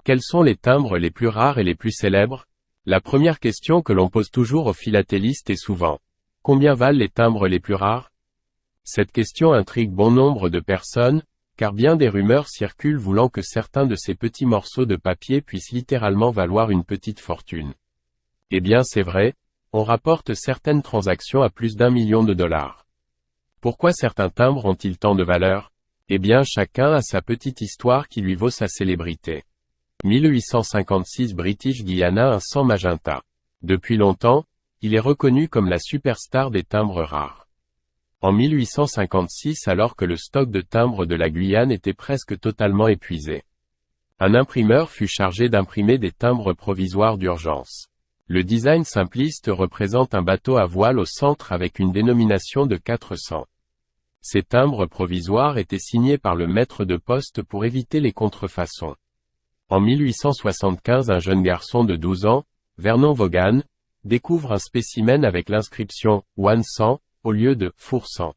quels sont les timbres les plus rares et les plus célèbres? La première question que l'on pose toujours aux philatélistes est souvent: combien valent les timbres les plus rares? Cette question intrigue bon nombre de personnes, car bien des rumeurs circulent voulant que certains de ces petits morceaux de papier puissent littéralement valoir une petite fortune. Eh bien c'est vrai, on rapporte certaines transactions à plus d'1 million de dollars. Pourquoi certains timbres ont-ils tant de valeur? Eh bien chacun a sa petite histoire qui lui vaut sa célébrité. 1856 British Guiana, un 100 magenta. Depuis longtemps, il est reconnu comme la superstar des timbres rares. En 1856, alors que le stock de timbres de la Guyane était presque totalement épuisé, un imprimeur fut chargé d'imprimer des timbres provisoires d'urgence. Le design simpliste représente un bateau à voile au centre avec une dénomination de 400. Ces timbres provisoires étaient signés par le maître de poste pour éviter les contrefaçons. En 1875, un jeune garçon de 12 ans, Vernon Vaughan, découvre un spécimen avec l'inscription « 100 » au lieu de « 400 ».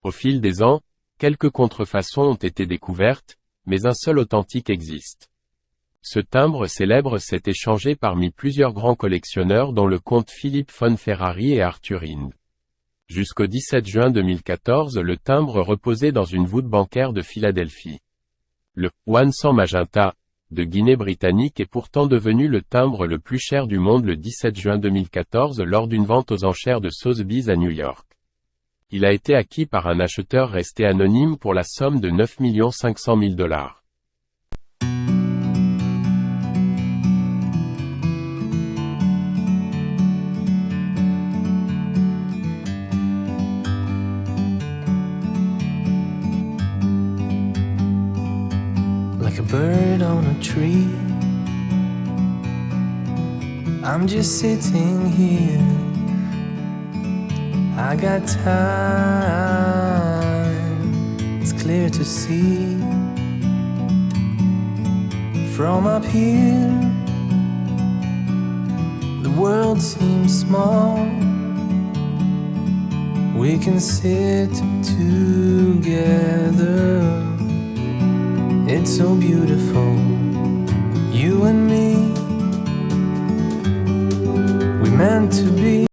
Au fil des ans, quelques contrefaçons ont été découvertes, mais un seul authentique existe. Ce timbre célèbre s'est échangé parmi plusieurs grands collectionneurs dont le comte Philippe von Ferrari et Arthur Hind. Jusqu'au 17 juin 2014, le timbre reposait dans une voûte bancaire de Philadelphie. Le « 100 magenta » de Guinée britannique est pourtant devenu le timbre le plus cher du monde le 17 juin 2014 lors d'une vente aux enchères de Sotheby's à New York. Il a été acquis par un acheteur resté anonyme pour la somme de 9 500 000 $. Like a bird on a tree, I'm just sitting here. I got time, it's clear to see. From up here, the world seems small. We can sit together. It's so beautiful, you and me. We meant to be